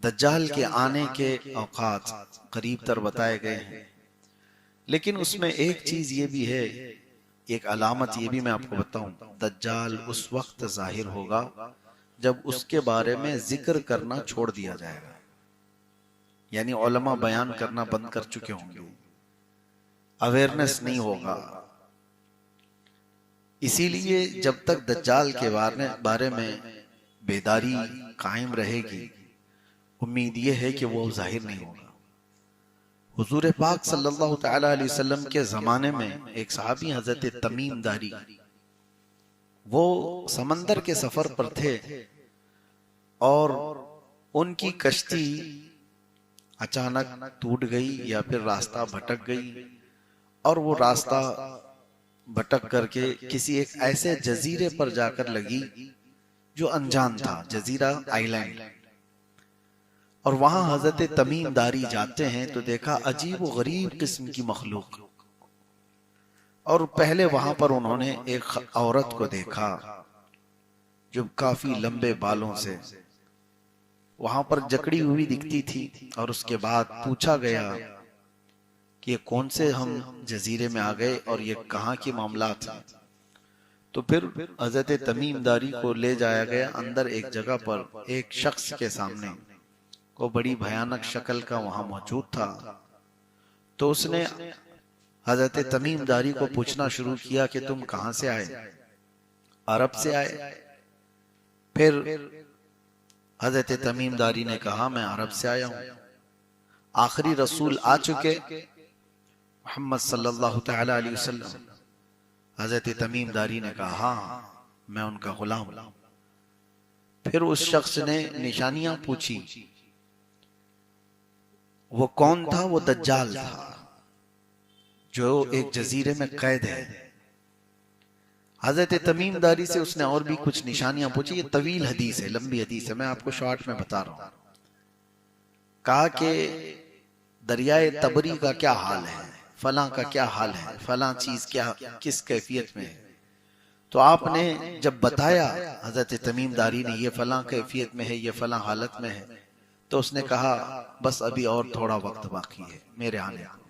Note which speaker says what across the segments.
Speaker 1: दज्जाल के आने के औकात करीब तर बताए गए हैं, लेकिन उसमें एक चीज ये भी है, एक अलामत ये भी मैं आपको बताऊं, दज्जाल उस वक्त जाहिर होगा जब उसके बारे में जिक्र करना छोड़ दिया जाएगा, यानी उलमा बयान करना बंद कर चुके होंगे, अवेयरनेस नहीं होगा। इसीलिए जब तक दज्जाल के बारे में बेदारी कायम रहेगी, उम्मीद ये है कि वो जाहिर नहीं होगा। हुजूर पाक सल्लल्लाहु तआला अलैहि वसल्लम के जमाने में एक सहाबी हजरत तमीम दारी, वो समंदर के सफर पर थे और उनकी कश्ती अचानक टूट गई या फिर रास्ता भटक गई, और वो रास्ता भटक करके किसी एक ऐसे जजीरे पर जाकर लगी जो अनजान था, जजीरा आइलैंड। और वहां हजरत तमीम दारी जाते हैं तो देखा अजीब व गरीब किस्म की मखलूक, और पहले वहां पर उन्होंने एक औरत को देखा जो काफी लंबे बालों से वहां पर जकड़ी हुई दिखती थी, और उसके बाद पूछा गया कि ये कौन से हम जजीरे में आ गए और ये कहाँ की मामला था। तो फिर हजरत तमीम दारी को ले जाया गया अंदर एक जगह पर, एक शख्स के सामने, वो बड़ी भयानक शक्ल का वहां मौजूद था। तो उसने हजरत तमीम दारी को पूछना शुरू किया कि तुम कहां से आए? अरब से आए। फिर हजरत तमीम दारी ने कहा मैं अरब से आया हूं, आखिरी रसूल आ चुके मोहम्मद सल्लल्लाहु तआला अलैहि वसल्लम। हजरत तमीम दारी ने कहा हाँ मैं उनका गुलाम हूं। फिर उस शख्स ने निशानियां पूछी, वो कौन था? वो दज्जाल था जो एक जजीरे में कैद है। हजरत तमीम दारी से उसने और भी कुछ निशानियां पूछी। ये तवील हदीस है, लंबी हदीस है, मैं आपको शॉर्ट में बता रहा हूं। कहा कि दरियाए तबरी का क्या हाल है, फलां का क्या हाल है, फलां चीज क्या किस कैफियत में है। तो आपने जब बताया हजरत तमीम दारी ने ये फलां कैफियत में है, ये फलां हालत में है, तो उसने कहा बस अभी और थोड़ा वक्त बाकी है मेरे आने को।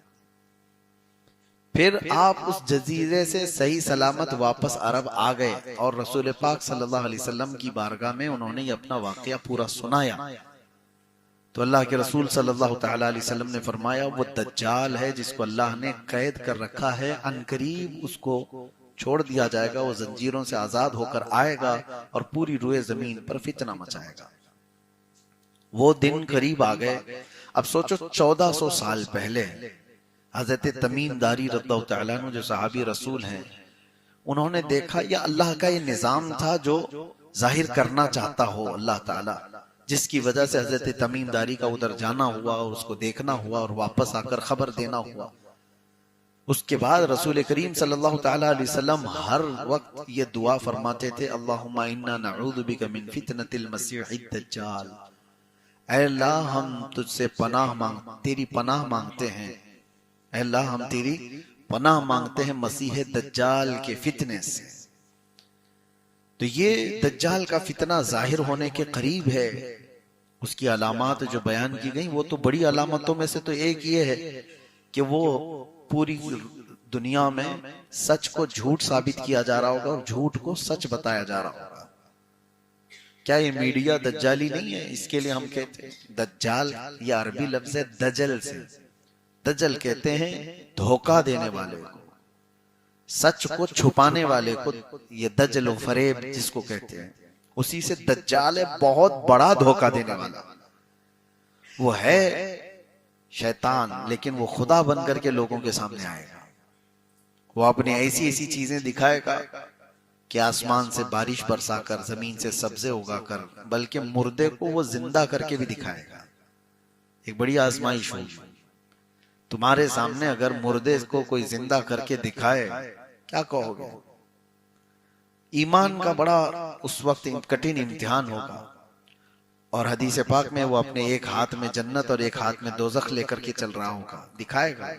Speaker 1: फिर आप उस जजीरे से सही सलामत वापस अरब आ गए और रसूल पाक सल्लल्लाहु अलैहि वसल्लम की बारगाह में उन्होंने ये अपना वाकया पूरा सुनाया। तो अल्लाह के रसूल सल्लल्लाहु तआला अलैहि वसल्लम ने फरमाया वो दज्जाल है जिसको अल्लाह ने कैद कर रखा है, अनकरीब उसको छोड़ दिया जाएगा, वो जंजीरों से आजाद होकर आएगा और पूरी रूए जमीन पर फितना मचाएगा। वो दिन करीब आ गए। अब सोचो 1400 साल पहले हजरत तमीम दारी रज़ियल्लाहु तआला अन्हु जो सहाबी रसूल हैं, उन्होंने देखा यह अल्लाह का ये निजाम था जो जाहिर करना चाहता हो अल्लाह ताला, जिसकी वजह से हजरत तमीम दारी का उधर जाना हुआ और उसको देखना हुआ और वापस आकर खबर देना हुआ। उसके बाद रसूल करीम सल्लल्लाहु तआला अलैहि वसल्लम हर वक्त ये दुआ फरमाते थे, अल्लाहुम्मा इन्ना नऊज़ु बिका मिन फितनतिल मसीहिद दज्जाल। ऐ अल्लाह हम तुझसे तेरी पनाह मांगते हैं, ऐ अल्लाह हम तेरी पनाह मांगते हैं मसीह दज्जाल के फितने से। तो ये दज्जाल का फितना जाहिर होने के करीब है। उसकी अलामत जो बयान की गई वो तो बड़ी अलामतों में से तो एक ये है कि वो पूरी दुनिया में सच को झूठ साबित किया जा रहा होगा और झूठ को सच बताया जा रहा होगा। क्या ये मीडिया दज्जाली नहीं है? इसके लिए हम कहते हैं दज्जाल, ये अरबी लफ्ज है दजल से। दजल कहते हैं धोखा देने वाले को, सच को छुपाने वाले को, ये दजल व फरेब जिसको कहते हैं, उसी से दज्जाल है, बहुत बड़ा धोखा देने वाला। वो है शैतान, लेकिन वो खुदा बन करके लोगों के सामने आएगा। वो अपनी ऐसी ऐसी चीजें दिखाएगा कि आसमान से बारिश बरसाकर, जमीन से सब्जे उगाकर, बल्कि मुर्दे को वो जिंदा करके भी दिखाएगा। एक बड़ी आजमाइश होगी। तुम्हारे सामने अगर मुर्दे को कोई जिंदा करके दिखाए, क्या कहोगे? ईमान का बड़ा उस वक्त कठिन इम्तिहान होगा। और हदीस पाक में वो अपने एक हाथ में जन्नत और एक हाथ में दोजख लेकर के चल रहा होगा, दिखाएगा।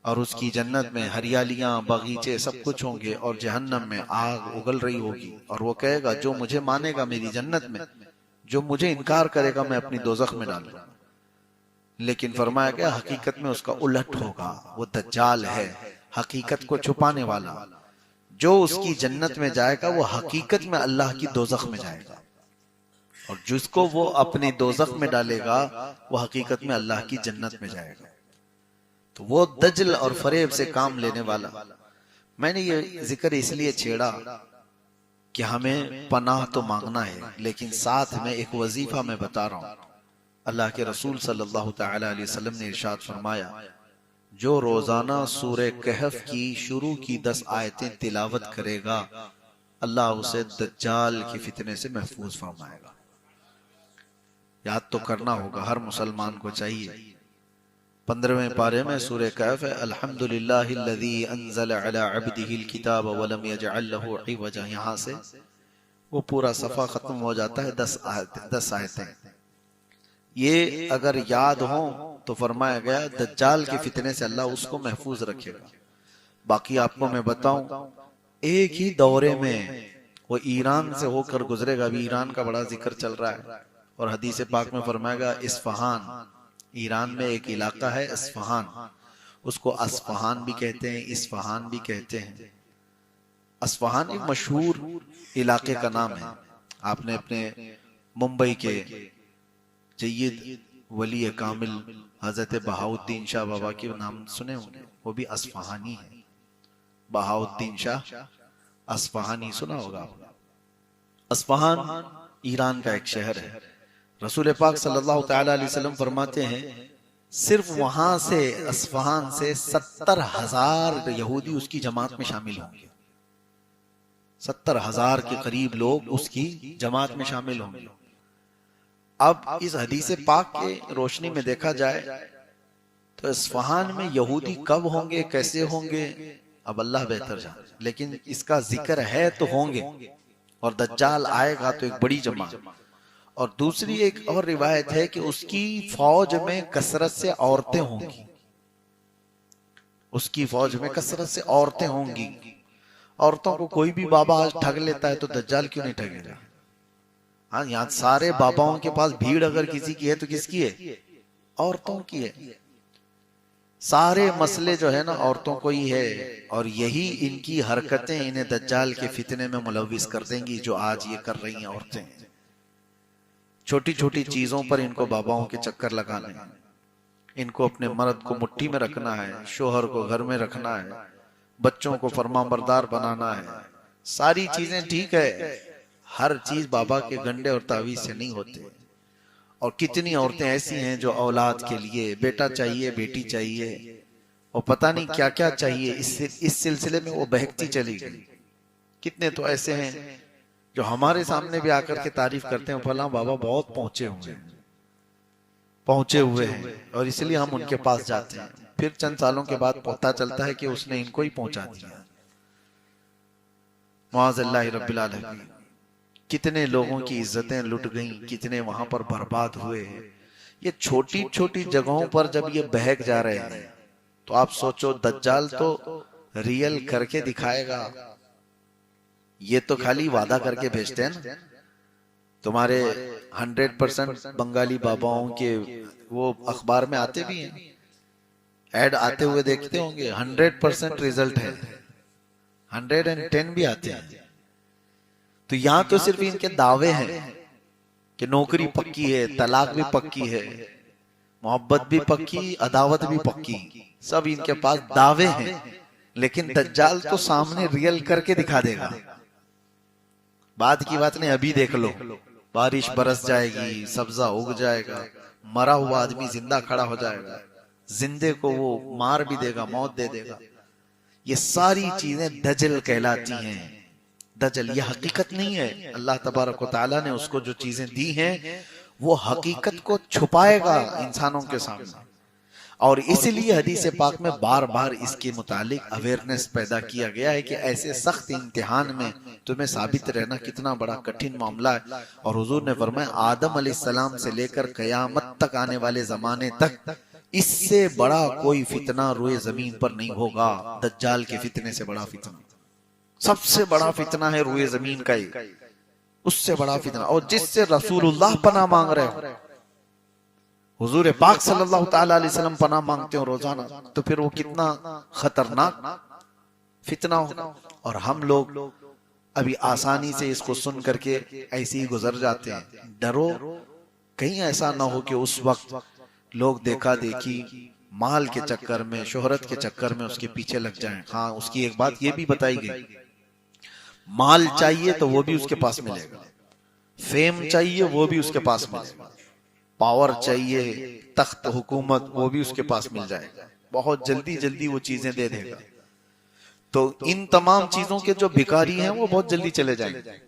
Speaker 1: और उसकी जन्नत में हरियालियां, बगीचे, सब कुछ होंगे, और जहन्नम में आग उगल रही होगी। और वो कहेगा जो मुझे मानेगा मेरी जन्नत में, जो मुझे इनकार करेगा मैं अपनी दोजख में डालूंगा। लेकिन फरमाया गया हकीकत में उसका उलट होगा, वो दज्जाल है, हकीकत को छुपाने वाला। जो उसकी जन्नत में जाएगा वो हकीकत में अल्लाह की दोजख में जाएगा, और जिसको वो अपनी दोजख में डालेगा वो हकीकत में अल्लाह की जन्नत में जाएगा। तो वो दजल और फरेब से काम लेने वाला। मैंने ये जिक्र इसलिए छेड़ा कि हमें पनाह तो मांगना है, लेकिन साथ में एक वजीफा मैं बता रहा हूं। अल्लाह के रसूल सल्लल्लाहु तआला अलैहि वसल्लम ने इरशाद फरमाया, जो रोजाना सूरह कहफ की शुरू की 10 आयतें तिलावत करेगा अल्लाह उसे दज्जाल के फितने से महफूज फरमाएगा। याद तो करना होगा, हर मुसलमान को चाहिए। 15वें पारे में सूरह कहफ है, अल्हम्दुलिल्लाहिल्लज़ी अंज़ला अला अब्दिहिल किताब व लम यजअल लहू इवजा। यहाँ से वो पूरा सफा खत्म हो जाता है, 10 आयतें। ये अगर याद हो तो फरमाया गया दज्जाल के फितने से अल्लाह उसको महफूज रखेगा। बाकी आपको मैं बताऊं, एक ही दौरे में वो ईरान से होकर गुजरेगा। अभी ईरान का बड़ा जिक्र चल रहा है, और हदीस पाक में फरमाएगा इस्फहान, ईरान में एक इलाका है इस्फहान, उसको अस्फहान भी कहते हैं, इस्फहान भी कहते हैं। अस्फहान एक मशहूर इलाके का नाम है। आपने अपने मुंबई के जय्यद वली कामिल हजरत बहाउद्दीन शाह बाबा के नाम सुने होंगे, वो भी अस्फहानी है। बहाउद्दीन शाह अस्फहानी सुना होगा आपने। अस्फहान ईरान का एक शहर है। रसूल पाक सल्लल्लाहु तआला अलैहि वसल्लम फरमाते हैं सिर्फ वहां से अस्फहान से 70,000 यहूदी उसकी जमात में शामिल होंगे। 70,000 के करीब लोग उसकी जमात में शामिल होंगे। अब इस हदीस पाक के रोशनी में देखा जाए तो इस्फहान में यहूदी कब होंगे, कैसे होंगे, अब अल्लाह बेहतर जाने, लेकिन इसका जिक्र है तो होंगे, और दज्जाल आएगा तो एक बड़ी जमात। और दूसरी एक और रिवायत है कि उसकी फौज में कसरत से औरतें होंगी, उसकी फौज में कसरत से औरतें होंगी। औरतों को कोई भी बाबा आज ठग लेता है तो दज्जाल क्यों नहीं ठगेगा? हाँ, यहाँ सारे बाबाओं के पास भीड़ अगर किसी की है तो किसकी है? औरतों की है। सारे मसले जो है ना औरतों को ही है, और यही इनकी हरकतें इन्हें दज्जाल के फितने में मुलविस कर देंगी, जो आज ये कर रही हैं औरतें। छोटी छोटी चीजों पर इनको बाबाओं के चक्कर लगाने हैं, इनको अपने मर्द को मुट्ठी में रखना है, शोहर को घर में रखना है, बच्चों को फरमाबरदार बनाना है। सारी चीजें ठीक है, हर चीज बाबा के गंडे और तावीज से नहीं होते। और कितनी औरतें ऐसी हैं जो औलाद के लिए बेटा चाहिए, बेटी चाहिए, और पता नहीं क्या क्या चाहिए, इस सिलसिले में वो बहकती चली गई। कितने तो ऐसे हैं जो हमारे सामने भी आकर के तारीफ करते हैं, फला बाबा बहुत पहुंचे हुए हैं, और इसलिए हम उनके पास जाते हैं। फिर चंद सालों के बाद पता चलता है कि उसने इनको ही पहुंचा दिया। मुआज़ल्लाहि रब्बिल आलमीन। कितने लोगों की इज्जतें लुट गईं, कितने वहां पर बर्बाद हुए। ये छोटी छोटी जगहों पर जब ये बहक जा रहे हैं तो आप सोचो दज्जाल तो रियल करके दिखाएगा। ये तो खाली वादा करके भेजते हैं ना। तुम्हारे 100% बंगाली बाबाओं के वो अखबार में आते भी हैं, ऐड आते हुए देखते होंगे, 100% रिजल्ट है, 110 भी आते हैं। तो यहां तो सिर्फ इनके दावे हैं कि नौकरी पक्की है, तलाक भी पक्की है, मोहब्बत भी पक्की, अदावत भी पक्की, सब इनके पास दावे हैं। लेकिन दज्जाल तो सामने रियल करके दिखा देगा। बाद की बात नहीं, अभी देख लो, बारिश बरस जाएगी, सब्जा उग जाएगा, मरा हुआ आदमी जिंदा खड़ा हो जाएगा, जिंदे को वो मार भी देगा, मौत दे देगा। ये सारी चीजें दजल कहलाती हैं। दजल ये हकीकत नहीं है। अल्लाह तबारक व तआला ने उसको जो चीजें दी हैं वो हकीकत को छुपाएगा इंसानों के सामने। और इसलिए हदीस पाक में बार बार इसके मुतालिक अवेयरनेस पैदा किया गया है कि ऐसे सख्त इम्तिहान में तुम्हें साबित रहना कितना बड़ा कठिन मामला है। और हुजूर ने फरमाया आदम अलैहिस्सलाम से लेकर कयामत तक आने वाले जमाने तक इससे बड़ा कोई फितना रोए जमीन पर नहीं होगा। दज्जाल के फितने से बड़ा फितना, सबसे बड़ा फितना है रोए जमीन का ही। उससे बड़ा फितना। और जिससे रसूलुल्लाह पनाह मांग रहे हो, हुजूर पाक सल्लल्लाहु ताला अलैहि वसल्लम पनाह मांगते हो रोजाना, तो फिर वो कितना खतरनाक फितना होगा। और हम लोग अभी आसानी से इसको सुन करके ऐसे ही गुजर जाते हैं। डरो कहीं ऐसा ना हो कि उस वक्त लोग देखा देखी माल के चक्कर में, शोहरत के चक्कर में उसके पीछे लग जाएं। हाँ, उसकी एक बात ये भी बताई गई, माल चाहिए तो वो भी उसके पास मिलेगा, फेम चाहिए वो भी उसके पास मिलेगा, पावर चाहिए, तख्त हुकूमत, वो भी उसके पास मिल जाएगा, बहुत जल्दी जल्दी वो चीजें दे देगा। तो इन तमाम चीजों के जो भिखारी हैं वो बहुत जल्दी चले जाएंगे,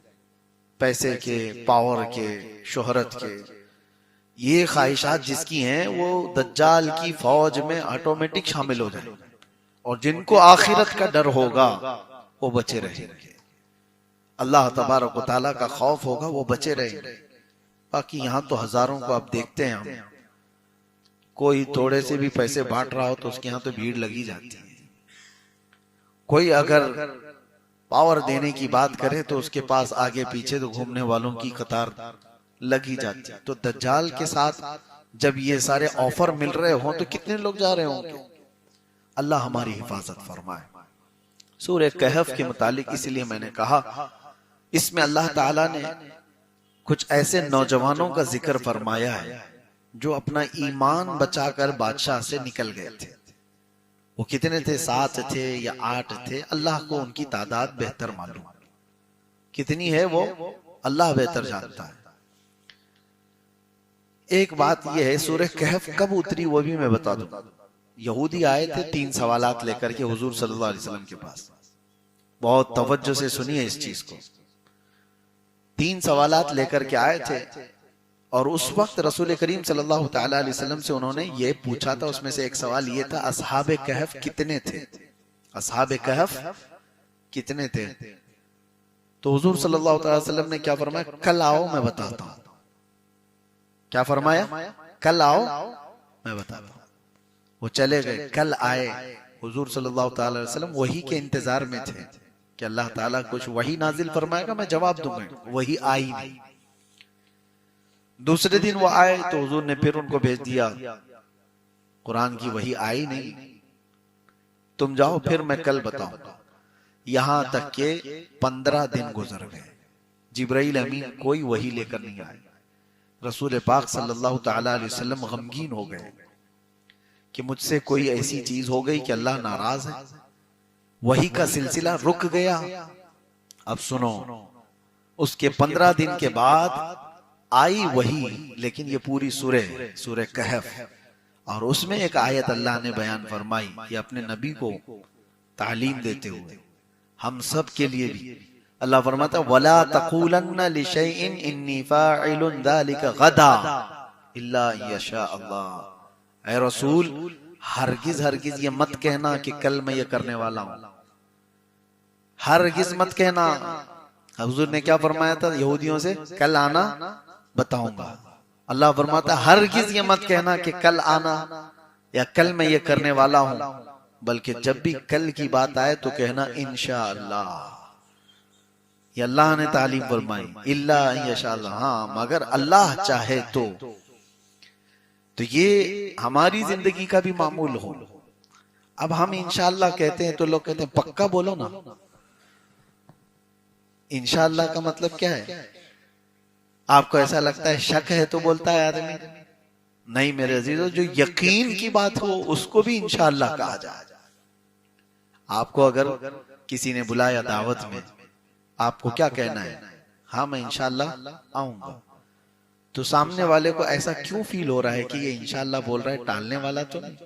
Speaker 1: पैसे के, पावर के, शोहरत के। ये ख्वाहिशात जिसकी हैं वो दज्जाल की फौज में ऑटोमेटिक शामिल हो जाएंगे। और जिनको आखिरत का डर होगा वो बचे रहेंगे, अल्लाह तबारक व तआला का खौफ होगा, वो बचे रहेंगे। बाकी यहाँ तो हजारों को आप देखते हैं, हम कोई थोड़े से भी पैसे बांट रहा हो तो उसके यहाँ तो भीड़ लगी जाती है। कोई अगर पावर देने की बात करे तो उसके पास आगे पीछे तो घूमने वालों की कतार लगी जाती है। तो दज्जाल के साथ जब ये सारे ऑफर मिल रहे हो तो कितने लोग जा रहे होंगे। अल्लाह हमारी हिफाजत फरमाए। सूरह कहफ के मुतालिक इसलिए मैंने कहा, इसमें अल्लाह ताला ने कुछ ऐसे नौजवानों का जिक्र फरमाया है जो अपना ईमान बचाकर बादशाह से निकल गए थे। वो कितने थे, 7 थे या 8 थे, अल्लाह को उनकी तादाद बेहतर मालूम, कितनी है वो अल्लाह बेहतर जानता है। एक बात यह है, सूरह कहफ कब उतरी वो भी मैं बता दूं। यहूदी आए थे 3 सवालात लेकर के हुजूर सल्लल्लाहु अलैहि वसल्लम के पास। बहुत तवज्जो से सुनिए इस चीज को। 3 सवालात लेकर के आए थे और उस वक्त रसूल करीम सल्लल्लाहु ताला अलैहि वसल्लम से उन्होंने ये पूछा था। उसमें से एक सवाल ये था, असहाबे कहफ कितने थे, असहाबे कहफ कितने थे। तो हुजूर सल्लल्लाहु ताला अलैहि वसल्लम ने क्या फरमाया, कल आओ मैं बताता हूं। क्या फरमाया, कल आओ मैं बताता हूं। वो चले गए, कल आए, हुजूर सल्लल्लाहु ताला अलैहि वसल्लम वही के इंतजार में थे कि अल्लाह ताला कुछ वही नाजिल फरमाएगा, मैं जवाब दूंगा। वही आई नहीं। दूसरे दिन वो आए तो हुजूर ने फिर उनको भेज दिया, कुरान की वही आई नहीं, तुम जाओ फिर मैं कल बताऊंगा। यहां तक के 15 दिन गुजर गए, जिब्राइल अमीन कोई वही लेकर नहीं आए। रसूल पाक सल्लल्लाहु ताला अलैहि वसल्लम गमगीन हो गए कि मुझसे कोई ऐसी चीज हो गई कि अल्लाह नाराज है। वही का सिलसिला रुक गया। अब सुनो, उसके 15 दिन के बाद आई वही, लेकिन ये पूरी सूरह कहफ, और उसमें एक आयत अल्लाह ने बयान फरमाई, ये अपने नबी को तालीम देते हुए हम सब के लिए भी। अल्लाह फरमाता, वला तक़ूलन्ना लिशैइन इन्नी फ़ाइलुन ज़ालिका गदा इल्ला यशा अल्लाह। ऐ रसूल, हरगिज हरगिज ये मत कहना कि कल मैं ये करने वाला हूं, हरगिज मत कहना। हुजूर ने क्या फरमाया था यहूदियों से, कल आना बताऊंगा। अल्लाह फरमाता, हरगिज ये मत कहना कि कल आना या कल मैं ये करने वाला हूं, बल्कि जब भी कल की बात आए तो कहना इंशाअल्लाह। ये अल्लाह ने तालीम फरमाई, इल्ला इंशाअल्लाह, हाँ मगर अल्लाह चाहे तो ये हमारी जिंदगी का भी मामूल हो। अब हम इंशाअल्लाह कहते हैं तो लोग कहते हैं पक्का बोलो ना। इंशाअल्लाह का मतलब क्या है? आपको ऐसा लगता है शक है तो बोलता है आदमी? नहीं मेरे अजीजों, जो यकीन की बात हो उसको भी इंशाअल्लाह कहा जाए। आपको अगर किसी ने बुलाया दावत में, आपको क्या कहना है? हाँ मैं इंशाअल्लाह आऊंगा। तो सामने वाले को ऐसा क्यों फील हो रहा है कि ये इंशाअल्लाह बोल रहा है, टालने वाला तो नहीं?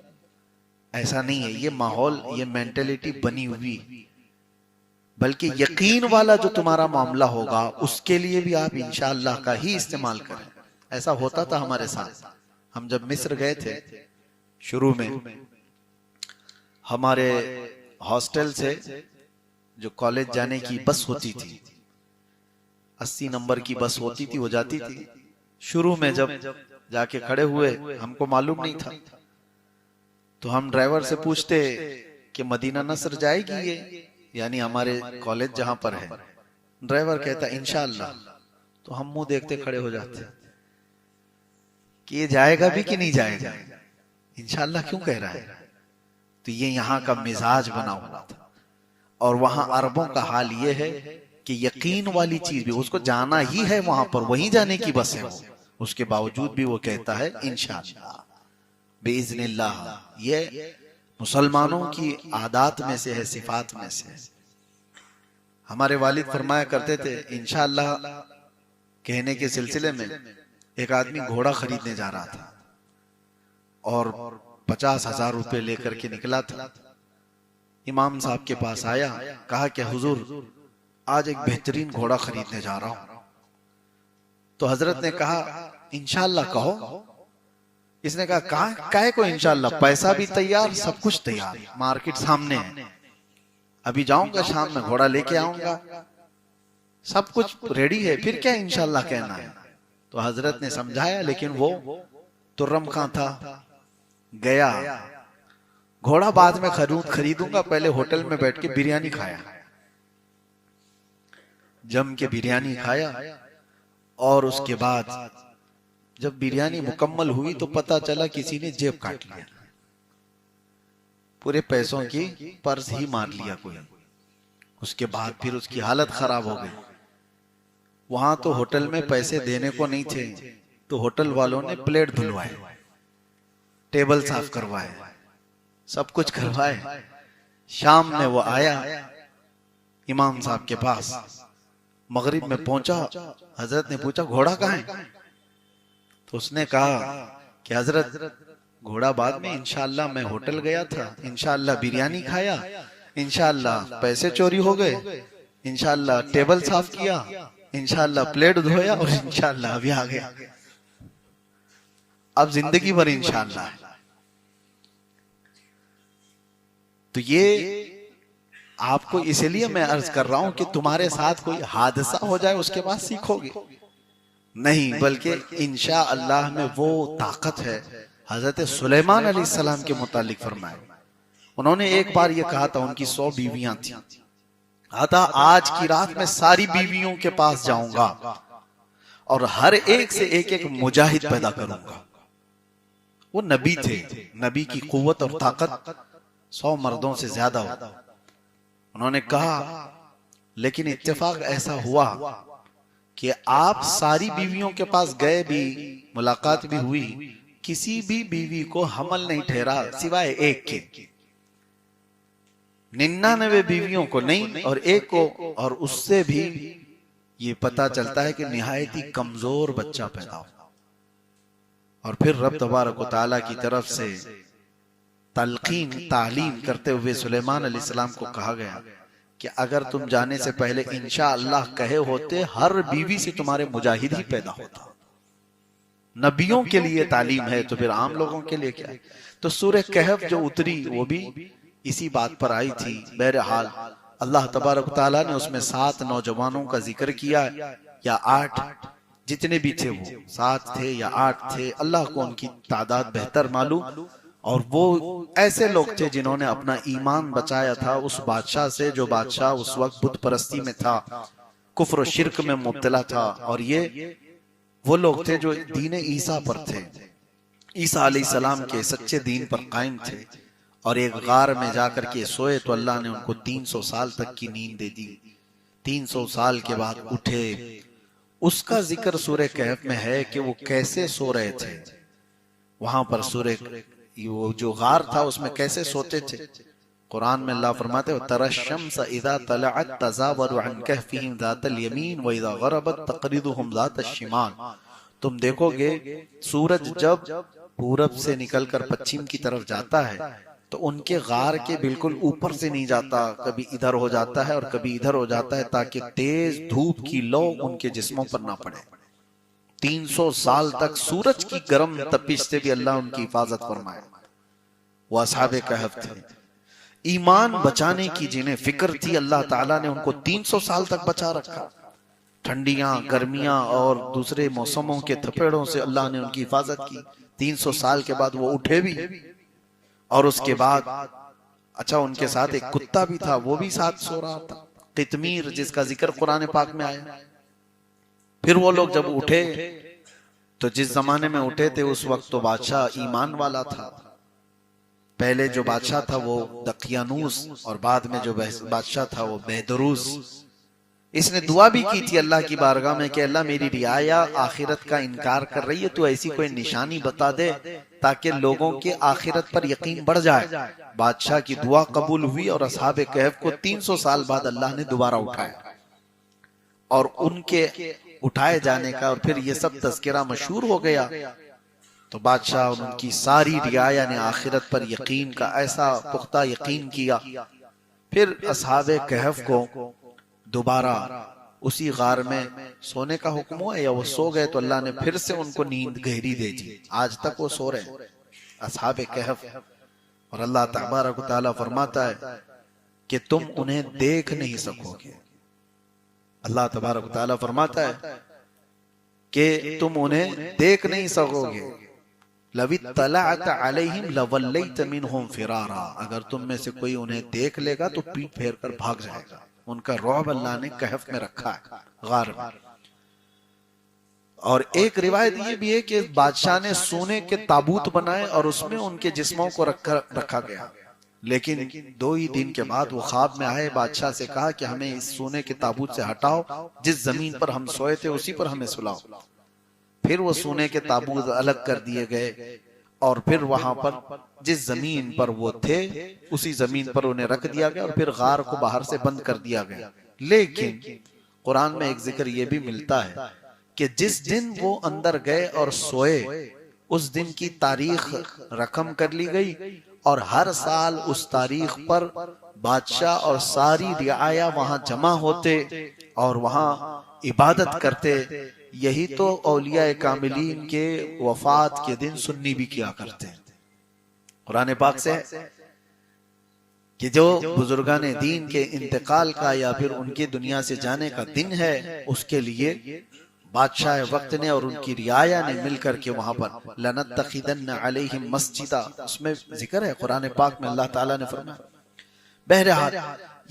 Speaker 1: ऐसा नहीं है, ये माहौल, ये मेंटेलिटी बनी हुई। बल्कि यकीन वाला जो तुम्हारा मामला होगा उसके लिए भी आप इंशाअल्लाह का ही इस्तेमाल करें। ऐसा होता था हमारे साथ। हम जब मिस्र गए थे शुरू में, हमारे हॉस्टल से जो कॉलेज जाने की बस होती थी, 80 नंबर की बस होती थी, वो जाती थी। शुरू में जब जाके खड़े हुए, हमको मालूम नहीं था, तो हम ड्राइवर से पूछते कि मदीना नस्र जाएगी ये, यानी हमारे कॉलेज जहां पर है। ड्राइवर कहता इंशाअल्लाह। तो हम मुंह देखते खड़े हो जाते कि ये जाएगा भी कि नहीं जाएगा, इंशाअल्लाह क्यों कह रहा है। तो ये यहाँ का मिजाज बना हुआ था। और वहां अरबों का हाल ये है कि यकीन वाली चीज भी, उसको जाना ही है वहां पर, वहीं जाने की बस है वो, उसके बावजूद भी वो कहता है इंशाअल्लाह बिइज़्निल्लाह। ये मुसलमानों की आदात में से है, सिफात में से है। हमारे वालिद फरमाया करते थे इंशाअल्लाह कहने के सिलसिले में, एक आदमी घोड़ा खरीदने जा रहा था और 50,000 रुपए लेकर के निकला था। इमाम साहब के पास आया, कहा कि हुजूर आज एक बेहतरीन घोड़ा खरीदने जा रहा हूं। तो हजरत ने कहा इंशाअल्लाह कहो। इसने कहा काहे को इंशाअल्लाह, पैसा भी तैयार, सब कुछ तैयार, मार्केट सामने है, अभी जाऊंगा शाम में घोड़ा लेके आऊंगा, सब कुछ रेडी है, फिर क्या इंशाअल्लाह कहना है। तो हजरत ने समझाया, लेकिन वो तुर्रम खां था, गया। घोड़ा बाद में खरीदूंगा, पहले होटल में बैठ के बिरयानी खाया, जम के बिरयानी खाया। और उसके बाद जब बिरयानी मुकम्मल हुई तो पता चला किसी ने जेब काट लिया, पूरे पैसों की पर्स ही मार लिया कोई। उसके बाद फिर उसकी हालत खराब हो गई। वहां तो होटल में पैसे देने को नहीं थे, तो होटल वालों ने प्लेट धुलवाए, टेबल साफ करवाए, सब कुछ करवाए। शाम में वो आया इमाम साहब के पास, मगरिब में पहुंचा। हजरत ने पूछा घोड़ा कहाँ है। तो उसने कहा कि हजरत घोड़ा बाद में, इंशाअल्लाह मैं होटल गया था, इंशाअल्लाह बिरयानी खाया, इंशाअल्लाह पैसे चोरी हो गए, इंशाअल्लाह टेबल साफ किया, इंशाअल्लाह प्लेट धोया, और इंशाअल्लाह अभी आ गया। अब जिंदगी भर इंशाअल्लाह। तो ये आपको इसलिए मैं अर्ज कर रहा हूं कि तुम्हारे साथ कोई हादसा हो जाए उसके बाद सीखोगे नहीं, बल्कि इंशाअल्लाह में वो ताकत है। हजरत सुलेमान अलैहिस्सलाम के मुतालिक फरमाया, उन्होंने एक बार ये कहा था, उनकी 100 बीवियां थी, आता आज की रात में सारी बीवियों के पास जाऊंगा और हर एक से एक एक मुजाहिद पैदा करूंगा। वो नबी थे, नबी की कुव्वत और ताकत 100 मर्दों से ज्यादा हो। उन्होंने कहा, लेकिन इत्तेफाक ऐसा हुआ कि आप सारी बीवियों के पास गए भी, मुलाकात भी हुई, किसी भी बीवी को हमल नहीं ठहरा सिवाय एक के। 99 बीवियों को नहीं और एक को, और उससे भी ये पता चलता है कि निहायत ही कमजोर बच्चा पैदा हो। और फिर रब तबारक व तआला की तरफ से तलकीन तालीम करते हुए सुलेमान अलैहिस्सलाम को कहा गया कि अगर तुम जाने से पहले इंशाअल्लाह कहे होते, हर बीवी से तुम्हारे मुजाहिद ही पैदा होता। नबियों के लिए तालीम है तो फिर आम लोगों के लिए क्या है। तो सूरह कहफ जो उतरी वो भी इसी बात पर आई थी। बहरहाल अल्लाह तबारक व तआला ने उसमें 7 नौजवानों का जिक्र किया, या 8, जितने भी थे वो 7 थे या 8 थे, अल्लाह को उनकी तादाद बेहतर मालूम। और वो ऐसे लोग थे जिन्होंने अपना ईमान बचाया था उस बादशाह से, जो बादशाह उस वक्त बुत परस्ती में था, कुफ्र और शिर्क में मुब्तला था। और ये वो लोग थे जो दीन ईसा पर थे, ईसा अलैहिस्सलाम के सच्चे दीन पर कायम थे। और एक गार में जाकर के सोए तो अल्लाह ने उनको 300 साल तक की नींद दे दी। 300 साल के बाद उठे। उसका जिक्र सूरह कहफ में है कि वो कैसे सो रहे थे। वहां पर सूरह वो जो गार था उसमें कैसे सोते थे। कुरान में अल्लाह फरमाते हैं, तरशम्स इज़ा तलअत तज़ावरु अन कहफिहिम ज़ातल यमीन व इज़ा गरबत तक़रिदुहुम ज़ातश शिमाल। तुम देखोगे सूरज जब पूरब से निकलकर पश्चिम की तरफ जाता है तो उनके गार के बिल्कुल ऊपर से नहीं जाता, कभी इधर हो जाता है और कभी इधर हो जाता है, ताकि तेज धूप की लौ उनके जिस्मों पर ना पड़े। 300 साल तक सूरज की गर्म तपिश से भी अल्लाह उनकी हिफाजत फरमाए। वो असहाबे कहफ थे, ईमान बचाने की जिन्हें फिक्र थी, अल्लाह ताला ने उनको 300 साल तक बचा रखा। ठंडियां, गर्मियां और दूसरे मौसमों के थपेड़ों से अल्लाह ने उनकी हिफाजत की। 300 साल के बाद वो उठे भी। और उसके बाद अच्छा, उनके साथ एक कुत्ता भी था, वो भी साथ सो रहा था, कितमीर, जिसका जिक्र कुरान पाक में आया। फिर वो लोग जब उठे तो जिस जमाने में उठे थे उस वक्त तो बादशाह ईमान वाला था। पहले जो बादशाह था वो दकियानूस और बाद में जो बादशाह था वो बेदरूस। इसने दुआ भी की थी अल्लाह की बारगाह में कि अल्लाह मेरी रियाया आखिरत का इनकार कर रही है, तो ऐसी कोई निशानी बता दे ताकि लोगों के आखिरत पर यकीन बढ़ जाए। बादशाह की दुआ कबूल हुई और असहाबे कहफ को 300 साल बाद अल्लाह ने दोबारा उठाया और उनके उठाए जाने का और फिर ये सब तज़किरा मशहूर हो गया। तो बादशाह और उनकी सारी रियाया ने आखिरत पर यकीन का ऐसा पुख्ता यकीन किया। फिर असहाबे कहफ को दोबारा उसी गार में सोने का हुक्म हुआ या वो सो गए तो अल्लाह ने फिर से उनको नींद गहरी दे दी। आज तक वो सो रहे असहाबे कहफ। और अल्लाह तबारक व तआला फरमाता है कि तुम उन्हें देख नहीं सकोगे। अल्लाह तबारक व तआला फरमाता है कि तुम उन्हें देख नहीं सकोगे। लवित्तलअत अलैहिम लवल्लैत मिनहुम फिरारा, अगर तुम में से कोई उन्हें देख लेगा तो पीठ फेर कर भाग जाएगा। उनका रौब अल्लाह ने कहफ में रखा है, गार में। और एक रिवायत ये भी है कि बादशाह ने सोने के ताबूत बनाए और उसमें उनके जिस्मों को रखा गया। लेकिन 2 ही दिन के बाद वो ख्वाब में आए, बादशाह से कहा कि हमें इस सोने के ताबूत से हटाओ, जिस जमीन पर हम सोए थे उसी पर हमें सुलाओ। फिर वो सोने के ताबूत अलग कर दिए गए और फिर वहां पर जिस जमीन पर वो थे उसी जमीन पर उन्हें रख दिया गया और फिर गार को बाहर से बंद कर दिया गया। लेकिन कुरान में एक जिक्र ये भी मिलता है कि जिस दिन वो अंदर गए और सोए उस दिन की तारीख रकम कर ली गई और हर साल उस तारीख पर बादशाह और सारी रियाया वहां जमा होते और वहां इबादत करते। यही तो औलिया कामिलीन के वफात के दिन सुन्नी भी किया करते हैं। कुरान पाक से कि जो बुजुर्गान दीन के इंतकाल का या फिर उनकी दुनिया से जाने का दिन है, उसके लिए बादशाह वक्त ने और उनकी रियाया ने मिलकर के वहां पर लनत्तखिदन्न अलैहिम मस्जिदा, उसमें जिक्र है कुरान पाक में। अल्लाह ताला ने फरमाया, बहरहाल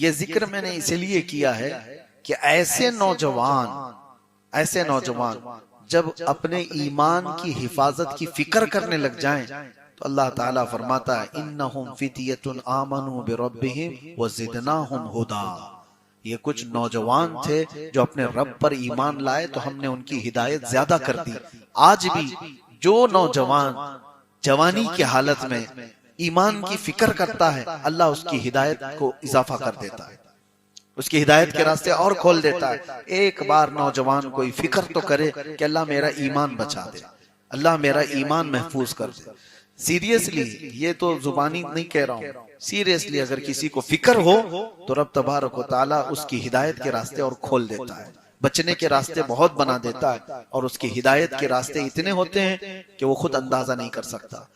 Speaker 1: ये जिक्र मैंने इसलिए किया है कि ऐसे नौजवान जब अपने ईमान की हिफाजत की फिक्र करने लग जाएं तो अल्लाह ताला फरमाता है इन्नहुम फितियतुन आमनु बिरब्बिहिम वज़िदनाहुम हुदा। ये कुछ नौजवान थे जो अपने रब पर ईमान लाए तो हमने उनकी हिदायत ज्यादा कर दी। आज भी जो नौजवान जवानी की हालत में ईमान की फिक्र करता है, अल्लाह उसकी हिदायत को इजाफा कर देता है, उसकी हिदायत के रास्ते और खोल देता है। एक बार नौजवान कोई फिक्र तो करे कि अल्लाह मेरा ईमान बचा दे, अल्लाह मेरा ईमान महफूज कर दे। सीरियसली, ये तो जुबानी नहीं कह रहा हूं, सीरियसली अगर किसी को फिक्र हो तो रब तबारक व तआला उसकी हिदायत के रास्ते और खोल देता है, बचने के रास्ते बहुत बना देता है और उसकी हिदायत के रास्ते इतने होते हैं कि वो खुद अंदाजा नहीं कर सकता।